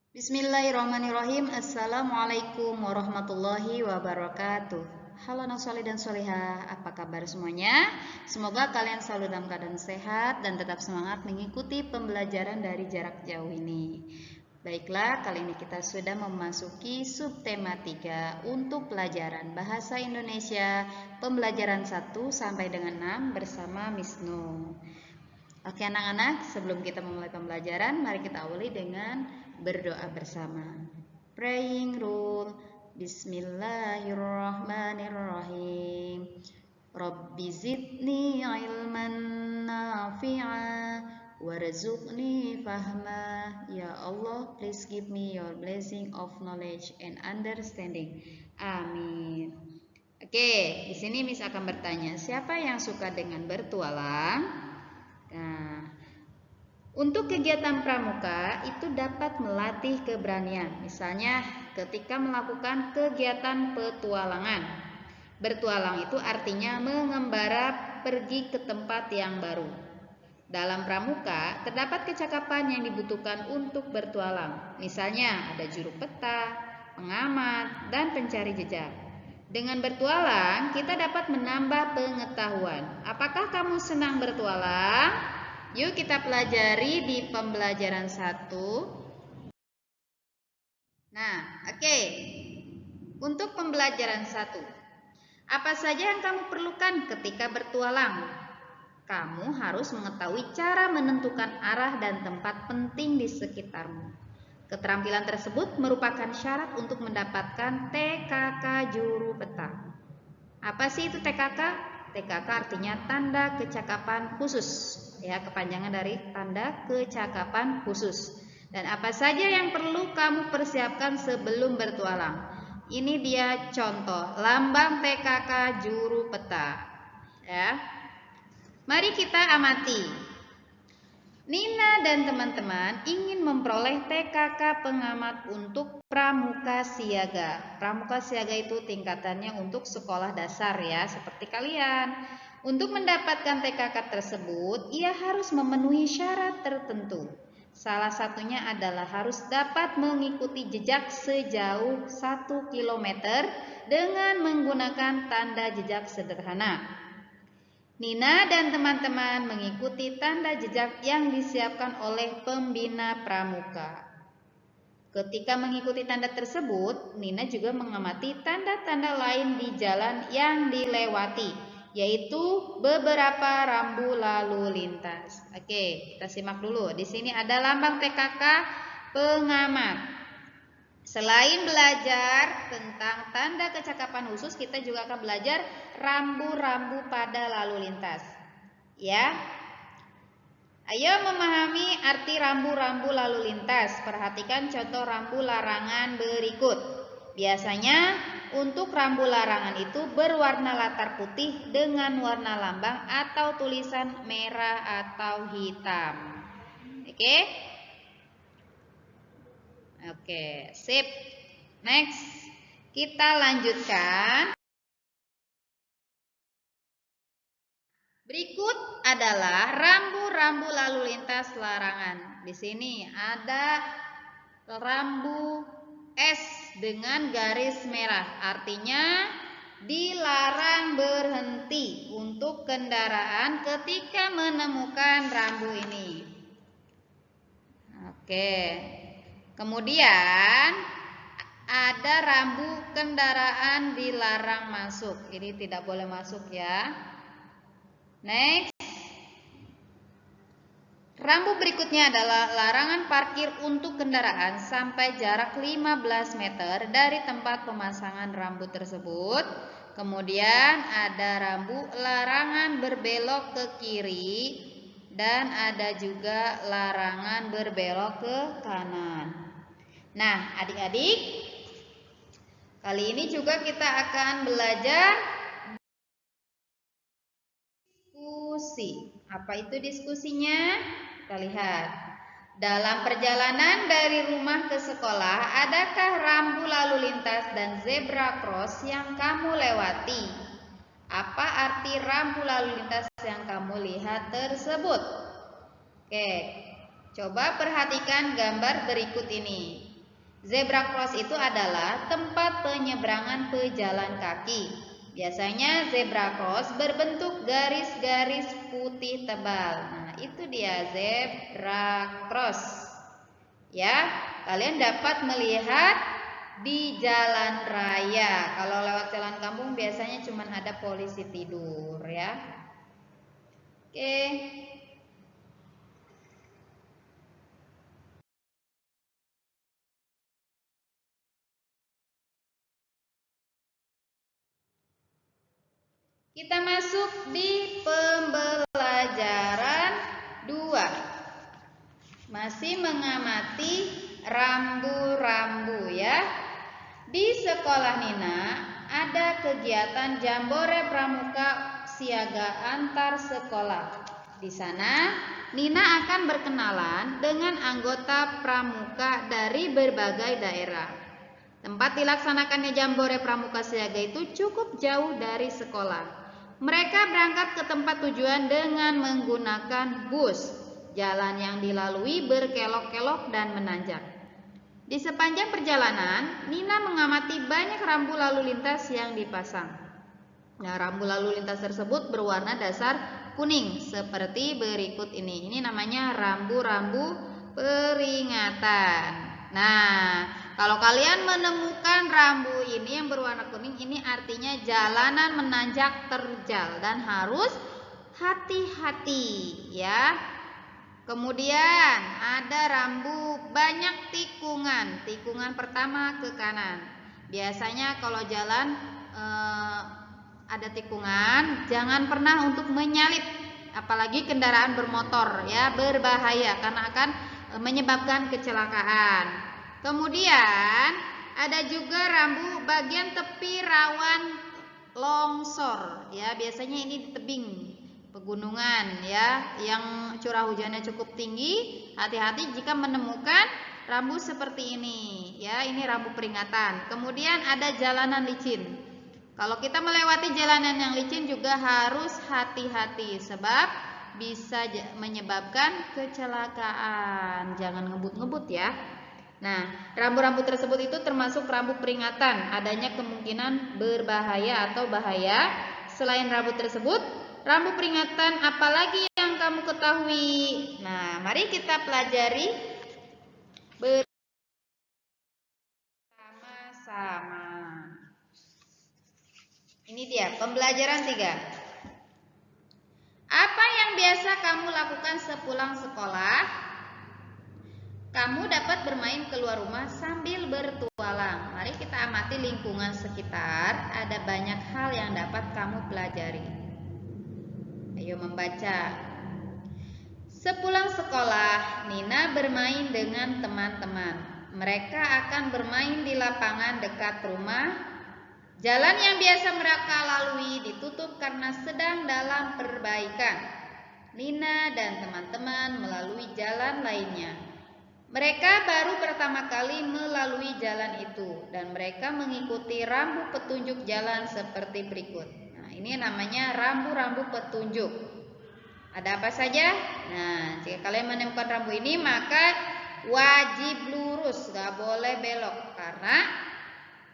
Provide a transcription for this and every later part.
Bismillahirrahmanirrahim. Assalamualaikum warahmatullahi wabarakatuh. Halo anak soleh dan soleha, apa kabar semuanya? Semoga kalian selalu dalam keadaan sehat dan tetap semangat mengikuti pembelajaran dari jarak jauh ini. Baiklah, kali ini kita sudah memasuki subtema 3 untuk pelajaran Bahasa Indonesia pembelajaran 1 sampai dengan 6 bersama Miss Nu. Oke anak-anak, sebelum kita memulai pembelajaran, mari kita awali dengan berdoa bersama. Praying rule. Bismillahirrahmanirrahim. Rabbi zidni ilman nafi'a warzuqni fahma. Ya Allah, please give me your blessing of knowledge and understanding. Amin. Oke, di sini Miss akan bertanya, siapa yang suka dengan bertualang? Nah, untuk kegiatan pramuka itu dapat melatih keberanian. Misalnya ketika melakukan kegiatan petualangan. Bertualang itu artinya mengembara pergi ke tempat yang baru. Dalam pramuka terdapat kecakapan yang dibutuhkan untuk bertualang. Misalnya ada juru peta, pengamat, dan pencari jejak. Dengan bertualang kita dapat menambah pengetahuan. Apakah kamu senang bertualang? Yuk kita pelajari di pembelajaran 1. Nah, oke. Untuk pembelajaran 1. Apa saja yang kamu perlukan ketika bertualang? Kamu harus mengetahui cara menentukan arah dan tempat penting di sekitarmu. Keterampilan tersebut merupakan syarat untuk mendapatkan TKK juru peta. Apa sih itu TKK? TKK artinya tanda kecakapan khusus. Ya, kepanjangan dari tanda kecakapan khusus. Dan apa saja yang perlu kamu persiapkan sebelum bertualang? Ini dia contoh lambang TKK juru peta. Ya. Mari kita amati. Nina dan teman-teman ingin memperoleh TKK pengamat untuk pramuka siaga. Pramuka siaga itu tingkatannya untuk sekolah dasar ya, seperti kalian. Untuk mendapatkan TKK tersebut, ia harus memenuhi syarat tertentu. Salah satunya adalah harus dapat mengikuti jejak sejauh 1 km dengan menggunakan tanda jejak sederhana. Nina dan teman-teman mengikuti tanda jejak yang disiapkan oleh pembina pramuka. Ketika mengikuti tanda tersebut, Nina juga mengamati tanda-tanda lain di jalan yang dilewati, yaitu beberapa rambu lalu lintas. Oke, kita simak dulu. Di sini ada lambang TKK pengamat. Selain belajar tentang tanda kecakapan khusus, kita juga akan belajar rambu-rambu pada lalu lintas. Ya. Ayo memahami arti rambu-rambu lalu lintas. Perhatikan contoh rambu larangan berikut. Biasanya untuk rambu larangan itu berwarna latar putih dengan warna lambang atau tulisan merah atau hitam. Oke? Oke, sip. Next, kita lanjutkan. Berikut adalah rambu-rambu lalu lintas larangan. Di sini ada rambu S dengan garis merah. Artinya dilarang berhenti untuk kendaraan ketika menemukan rambu ini. Oke. Kemudian ada rambu kendaraan dilarang masuk. Ini tidak boleh masuk ya. Next. Rambu berikutnya adalah larangan parkir untuk kendaraan sampai jarak 15 meter dari tempat pemasangan rambu tersebut. Kemudian ada rambu larangan berbelok ke kiri dan ada juga larangan berbelok ke kanan. Nah, adik-adik, kali ini juga kita akan belajar diskusi. Apa itu diskusinya? Kita lihat. Dalam perjalanan dari rumah ke sekolah, adakah rambu lalu lintas dan zebra cross yang kamu lewati? Apa arti rambu lalu lintas yang kamu lihat tersebut? Oke, coba perhatikan gambar berikut ini. Zebra cross itu adalah tempat penyeberangan pejalan kaki. Biasanya zebra cross berbentuk garis-garis putih tebal. Nah, itu dia zebra cross. Ya, kalian dapat melihat di jalan raya. Kalau lewat jalan kampung biasanya cuma ada polisi tidur ya. Oke. Kita masuk di pembelajaran 2. Masih mengamati rambu-rambu ya. Di sekolah Nina ada kegiatan Jambore Pramuka Siaga antar sekolah. Di sana Nina akan berkenalan dengan anggota pramuka dari berbagai daerah. Tempat dilaksanakannya Jambore Pramuka Siaga itu cukup jauh dari sekolah. Mereka berangkat ke tempat tujuan dengan menggunakan bus. Jalan yang dilalui berkelok-kelok dan menanjak. Di sepanjang perjalanan, Nina mengamati banyak rambu lalu lintas yang dipasang. Nah, rambu lalu lintas tersebut berwarna dasar kuning seperti berikut ini. Ini namanya rambu-rambu peringatan. Nah, kalau kalian menemukan rambu ini yang berwarna kuning, ini artinya jalanan menanjak terjal dan harus hati-hati ya. Kemudian ada rambu banyak tikungan. Tikungan pertama ke kanan. Biasanya kalau jalan ada tikungan, jangan pernah untuk menyalip, apalagi kendaraan bermotor ya, berbahaya karena akan menyebabkan kecelakaan. Kemudian ada juga rambu bagian tepi rawan longsor ya, biasanya ini di tebing pegunungan ya, yang curah hujannya cukup tinggi. Hati-hati jika menemukan rambu seperti ini ya, ini rambu peringatan. Kemudian ada jalanan licin. Kalau kita melewati jalanan yang licin juga harus hati-hati sebab bisa menyebabkan kecelakaan. Jangan ngebut-ngebut ya. Nah, rambu-rambu tersebut itu termasuk rambu peringatan adanya kemungkinan berbahaya atau bahaya. Selain rambu tersebut, rambu peringatan apalagi yang kamu ketahui? Nah, mari kita pelajari bersama-sama. Ini dia pembelajaran 3. Apa yang biasa kamu lakukan sepulang sekolah? Kamu dapat bermain keluar rumah sambil bertualang. Mari kita amati lingkungan sekitar. Ada banyak hal yang dapat kamu pelajari. Ayo membaca. Sepulang sekolah, Nina bermain dengan teman-teman. Mereka akan bermain di lapangan dekat rumah. Jalan yang biasa mereka lalui ditutup karena sedang dalam perbaikan. Nina dan teman-teman melalui jalan lainnya. Mereka baru pertama kali melalui jalan itu dan mereka mengikuti rambu petunjuk jalan seperti berikut. Nah, ini namanya rambu-rambu petunjuk. Ada apa saja? Nah, jika kalian menemukan rambu ini maka wajib lurus, gak boleh belok karena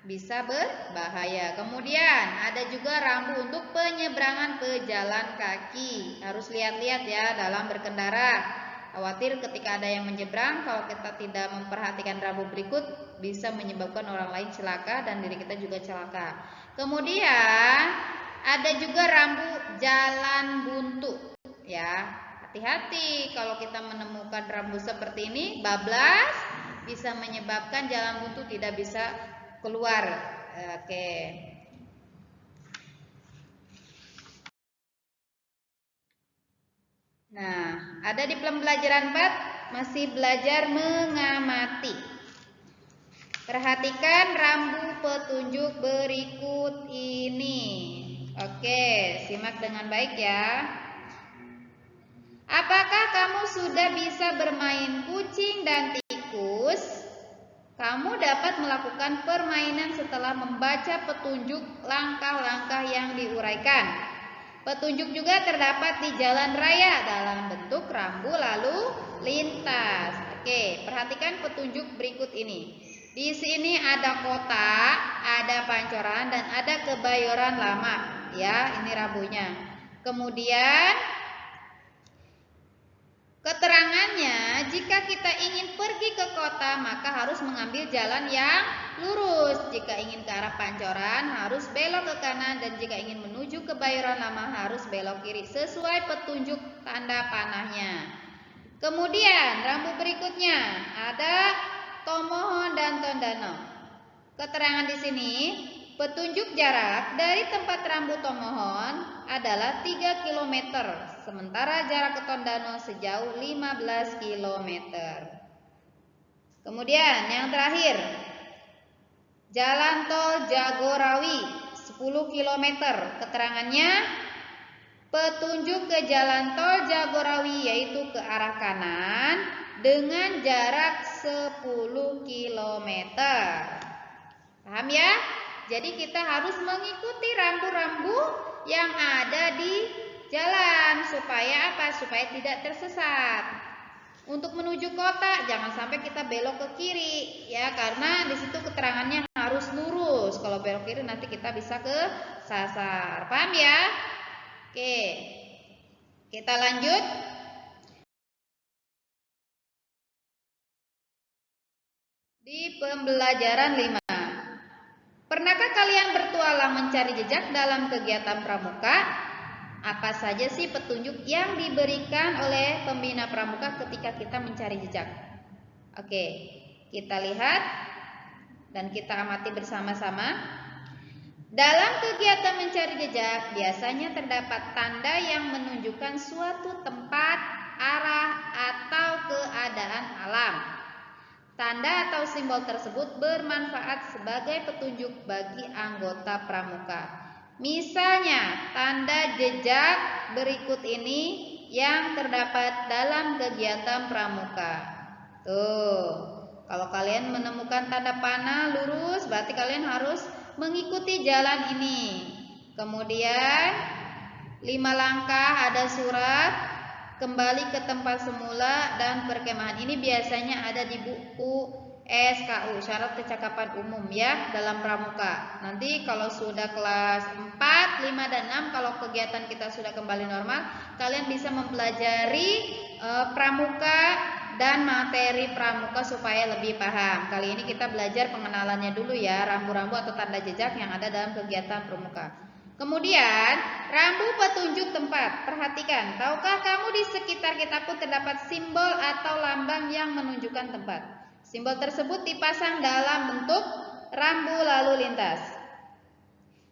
bisa berbahaya. Kemudian ada juga rambu untuk penyeberangan pejalan kaki. Harus lihat-lihat ya dalam berkendara. Khawatir ketika ada yang menyeberang, kalau kita tidak memperhatikan rambu berikut bisa menyebabkan orang lain celaka dan diri kita juga celaka. Kemudian ada juga rambu jalan buntu ya. Hati-hati kalau kita menemukan rambu seperti ini, bablas bisa menyebabkan jalan buntu tidak bisa keluar. Oke. Nah, ada di pembelajaran 4 masih belajar mengamati. Perhatikan rambu petunjuk berikut ini. Oke, simak dengan baik ya. Apakah kamu sudah bisa bermain kucing dan tikus? Kamu dapat melakukan permainan setelah membaca petunjuk langkah-langkah yang diuraikan. Petunjuk juga terdapat di jalan raya dalam bentuk rambu lalu lintas. Oke, perhatikan petunjuk berikut ini. Di sini ada kota, ada Pancoran, dan ada Kebayoran Lama. Ya, ini rambunya. Kemudian keterangannya, jika kita ingin pergi ke kota, maka harus mengambil jalan yang lurus. Jika ingin ke arah Pancoran, harus belok ke kanan, dan jika ingin menuju Kebayoran Lama, harus belok kiri sesuai petunjuk tanda panahnya. Kemudian rambu berikutnya ada Tomohon dan Tondano. Keterangan di sini, petunjuk jarak dari tempat rambu Tomohon adalah 3 km, sementara jarak ke Tondano sejauh 15 km. Kemudian yang terakhir, Jalan Tol Jagorawi 10 km. Keterangannya, petunjuk ke Jalan Tol Jagorawi yaitu ke arah kanan dengan jarak 10 km. Paham ya? Jadi kita harus mengikuti rambu-rambu yang ada di jalan supaya apa? Supaya tidak tersesat. Untuk menuju kota jangan sampai kita belok ke kiri ya, karena di situ keterangannya harus lurus. Kalau belok kiri nanti kita bisa kesasar. Paham ya? Oke. Kita lanjut. Di pembelajaran 5. Pernahkah kalian bertualang mencari jejak dalam kegiatan pramuka? Apa saja sih petunjuk yang diberikan oleh pembina pramuka ketika kita mencari jejak? Oke, kita lihat dan kita amati bersama-sama. Dalam kegiatan mencari jejak, biasanya terdapat tanda yang menunjukkan suatu tempat, arah, atau keadaan alam. Tanda atau simbol tersebut bermanfaat sebagai petunjuk bagi anggota pramuka. Misalnya, tanda jejak berikut ini yang terdapat dalam kegiatan pramuka. Tuh, kalau kalian menemukan tanda panah lurus, berarti kalian harus mengikuti jalan ini. Kemudian 5 langkah ada surat, kembali ke tempat semula, dan perkemahan. Ini biasanya ada di buku SKU, syarat kecakapan umum ya, dalam pramuka. Nanti kalau sudah kelas 4, 5, dan 6, kalau kegiatan kita sudah kembali normal, kalian bisa mempelajari pramuka dan materi pramuka supaya lebih paham. Kali ini kita belajar pengenalannya dulu ya, rambu-rambu atau tanda jejak yang ada dalam kegiatan pramuka. Kemudian, rambu petunjuk tempat. Perhatikan, tahukah kamu di sekitar kita pun terdapat simbol atau lambang yang menunjukkan tempat. Simbol tersebut dipasang dalam bentuk rambu lalu lintas.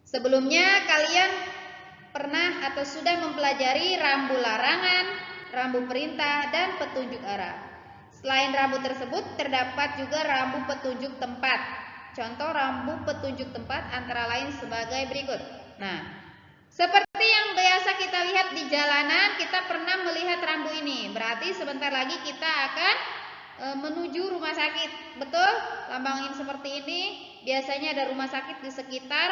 Sebelumnya kalian pernah atau sudah mempelajari rambu larangan, rambu perintah, dan petunjuk arah. Selain rambu tersebut, terdapat juga rambu petunjuk tempat. Contoh rambu petunjuk tempat antara lain sebagai berikut. Nah, seperti yang biasa kita lihat di jalanan, kita pernah melihat rambu ini. Berarti sebentar lagi kita akan menuju rumah sakit. Betul? Lambangin seperti ini. Biasanya ada rumah sakit di sekitar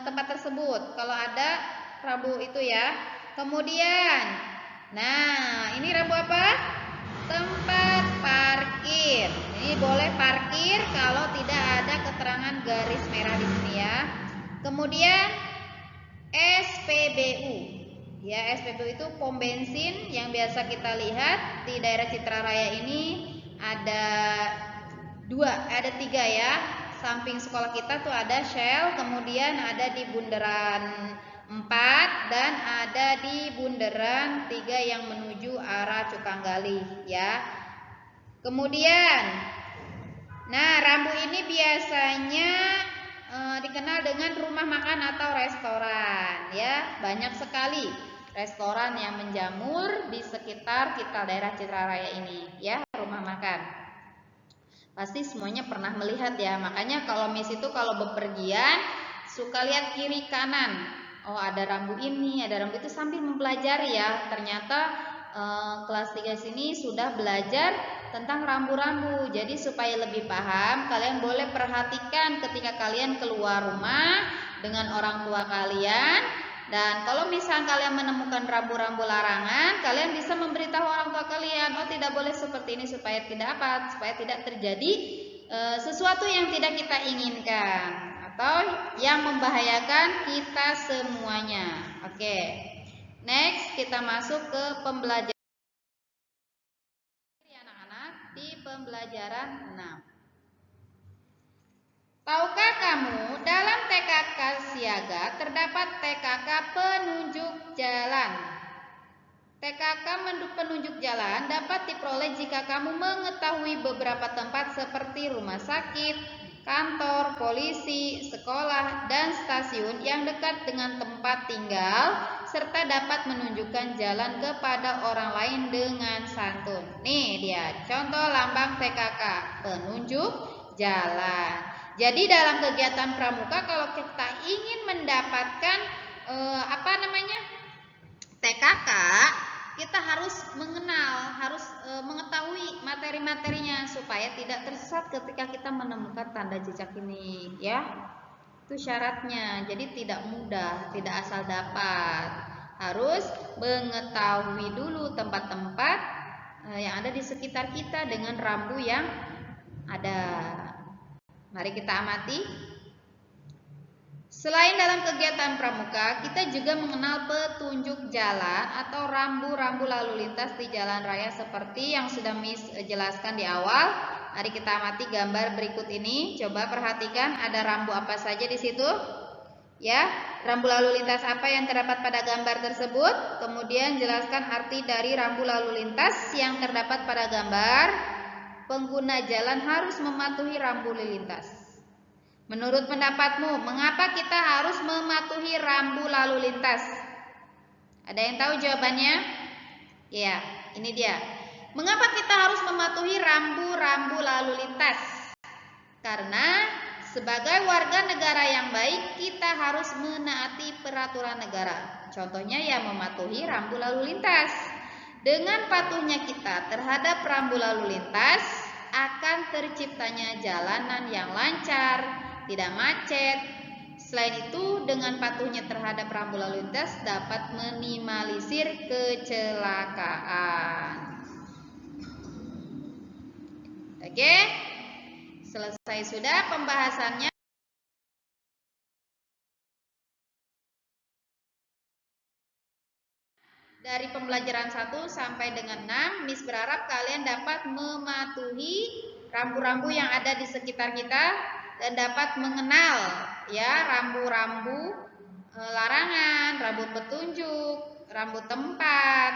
tempat tersebut. Kalau ada rambu itu ya. Kemudian, nah ini rambu apa? Tempat parkir. Ini boleh parkir kalau tidak ada keterangan garis merah di sini ya. Kemudian SPBU. Ya, SPBU itu pom bensin yang biasa kita lihat di daerah Citra Raya ini ada 3 ya. Samping sekolah kita tuh ada Shell, kemudian ada di Bundaran 4 dan ada di Bundaran 3 yang menuju arah Cukanggali ya. Kemudian, nah rambu ini biasanya dikenal dengan rumah makan atau restoran ya. Banyak sekali restoran yang menjamur di sekitar kita daerah Citra Raya ini ya, rumah makan. Pasti semuanya pernah melihat ya. Makanya kalau Miss itu kalau bepergian suka lihat kiri kanan. Oh, ada rambu ini, ada rambu itu, sambil mempelajari ya. Ternyata kelas 3 sini sudah belajar tentang rambu-rambu. Jadi supaya lebih paham, kalian boleh perhatikan ketika kalian keluar rumah dengan orang tua kalian. Dan kalau misalnya kalian menemukan rambu-rambu larangan, kalian bisa memberitahu orang tua kalian, oh tidak boleh seperti ini, supaya tidak apa? Supaya tidak terjadi sesuatu yang tidak kita inginkan atau yang membahayakan kita semuanya. Oke. Next, kita masuk ke pembelajaran anak-anak di pembelajaran 6. Tahukah kamu dalam TKK siaga terdapat TKK penunjuk jalan? TKK penunjuk jalan dapat diperoleh jika kamu mengetahui beberapa tempat seperti rumah sakit, kantor, polisi, sekolah, dan stasiun yang dekat dengan tempat tinggal, serta dapat menunjukkan jalan kepada orang lain dengan santun. Nih dia contoh lambang TKK, penunjuk jalan. Jadi dalam kegiatan pramuka kalau kita ingin mendapatkan TKK, kita harus mengenal, harus mengetahui materi-materinya supaya tidak tersesat ketika kita menemukan tanda jejak ini, ya. Itu syaratnya. Jadi tidak mudah, tidak asal dapat. Harus mengetahui dulu tempat-tempat yang ada di sekitar kita dengan rambu yang ada. Mari kita amati. Selain dalam kegiatan pramuka, kita juga mengenal petunjuk jalan atau rambu-rambu lalu lintas di jalan raya seperti yang sudah Miss jelaskan di awal. Mari kita amati gambar berikut ini. Coba perhatikan ada rambu apa saja di situ. Ya, rambu lalu lintas apa yang terdapat pada gambar tersebut? Kemudian jelaskan arti dari rambu lalu lintas yang terdapat pada gambar. Pengguna jalan harus mematuhi rambu lalu lintas. Menurut pendapatmu, mengapa kita harus mematuhi rambu lalu lintas? Ada yang tahu jawabannya? Ya, ini dia. Mengapa kita harus mematuhi rambu-rambu lalu lintas? Karena sebagai warga negara yang baik, kita harus menaati peraturan negara. Contohnya ya mematuhi rambu lalu lintas. Dengan patuhnya kita terhadap rambu lalu lintas, akan terciptanya jalanan yang lancar, tidak macet. Selain itu, dengan patuhnya terhadap rambu lalu lintas dapat minimalisir kecelakaan. Oke, selesai sudah pembahasannya. Dari pembelajaran 1 sampai dengan 6, Miss berharap kalian dapat mematuhi rambu-rambu yang ada di sekitar kita dan dapat mengenal ya rambu-rambu larangan, rambu petunjuk, rambu tempat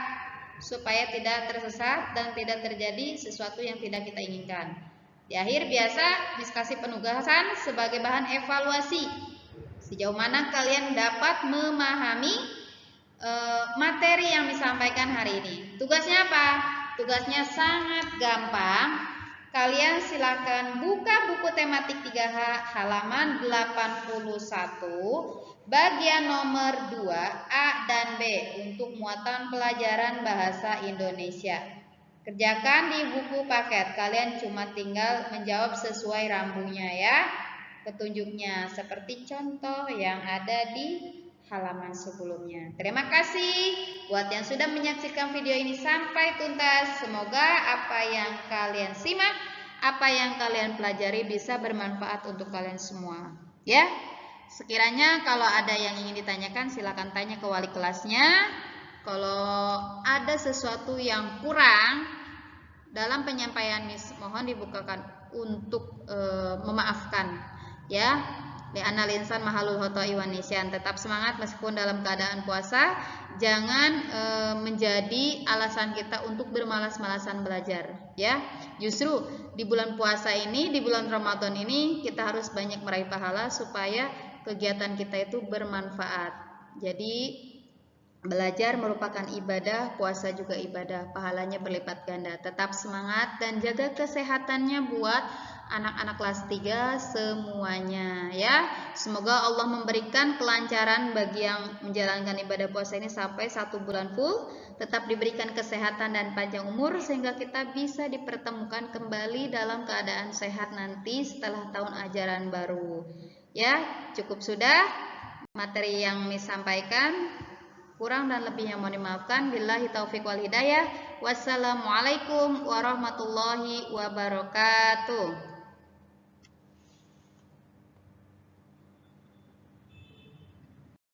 supaya tidak tersesat dan tidak terjadi sesuatu yang tidak kita inginkan. Di akhir biasa Miss kasih penugasan sebagai bahan evaluasi. Sejauh mana kalian dapat memahami materi yang disampaikan hari ini. Tugasnya apa? Tugasnya sangat gampang. Kalian silakan buka buku tematik 3H halaman 81 bagian nomor 2 A dan B untuk muatan pelajaran bahasa Indonesia. Kerjakan di buku paket. Kalian cuma tinggal menjawab sesuai rambunya ya. Petunjuknya seperti contoh yang ada di halaman sebelumnya. Terima kasih buat yang sudah menyaksikan video ini sampai tuntas. Semoga apa yang kalian simak, apa yang kalian pelajari bisa bermanfaat untuk kalian semua. Ya, sekiranya kalau ada yang ingin ditanyakan silakan tanya ke wali kelasnya. Kalau ada sesuatu yang kurang dalam penyampaian Miss, mohon dibukakan untuk memaafkan. Ya. Li'anna l'insan mahalul khoto'i wan nisyan. Tetap semangat meskipun dalam keadaan puasa. Jangan menjadi alasan kita untuk bermalas-malasan belajar, ya. Justru di bulan puasa ini, di bulan Ramadan ini kita harus banyak meraih pahala supaya kegiatan kita itu bermanfaat. Jadi belajar merupakan ibadah, puasa juga ibadah, pahalanya berlipat ganda. Tetap semangat dan jaga kesehatannya buat anak-anak kelas 3 semuanya ya. Semoga Allah memberikan kelancaran bagi yang menjalankan ibadah puasa ini sampai 1 bulan full. Tetap diberikan kesehatan dan panjang umur sehingga kita bisa dipertemukan kembali dalam keadaan sehat nanti setelah tahun ajaran baru. Ya, cukup sudah materi yang Miss sampaikan. Kurang dan lebihnya mohon dimaafkan. Billahi taufiq wal hidayah. Wassalamualaikum warahmatullahi wabarakatuh.